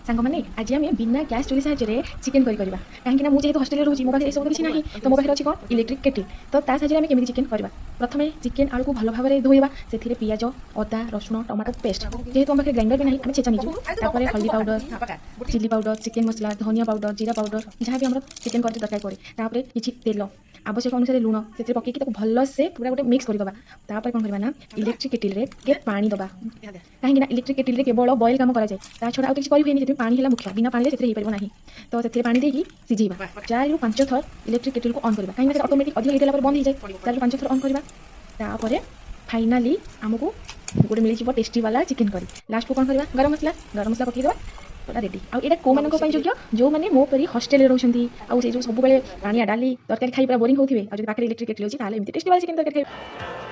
सांग मैंने आज आम बिना गैस चुली साहाଯ୍य चिकेन करवा कहीं मुझे हस्टेल रोचे मो पाखे सब किसी ना तो मो पाखे अच्छी कौन इलेक्ट्रिक केटिल तो साहाଯ୍य केमी चिकेन करवा प्रथम चिकेन आलू को भल भाव में धोइबा से पियाज अदा रसुण टमाटो पेस्ट जेहेतु आम पाखे ग्राइंडर भी ना आम छेचा नहीं तापर हल्दी पाउडर चिली पाउडर चिकेन मसला धनिया पाउडर जीरा पाउडर जहाँ भी आम चिकेन करते तरकारी पड़े किसी तेल आवश्यक अनुसार लुण से पकईकि भल से पूरा गोटे मिक्स करदे तापर कौन करवा इलेक्ट्रिक केटिल रे पानी दबा कहीं इलेक्ट्रिक केटिल केवल बॉयल काम कराए ता छड़ा आउ किसी करें पानी है मुख्य बिना पानी से हो पार तो से पानी देकी सिझेबा 4 ରୁ 5 थर इलेक्ट्रिक केटिल को ऑन करवा कहीं ऑटोमेटिक अधिक हिटेला बंद हो जाए 4 ରୁ 5 थर ऑन करवा तापर फाइनाली आमको गोटे मिल टेस्टी वाला चिकेन करी लास्ट को कौन करवा गरम मसला पकईदेवा पूरा रेडी आउ एटा को मानक योग्य जो मैंने मो परी हॉस्टेल रोचंती आउ से जो सब बेले पानिया डाली तरकारी खाई पूरा बोरिंग होथिबे आ जो पाखे इलेक्ट्रिक केटिल अछि ताले एमती टेस्टी वाला चिकेन तरकारी खाई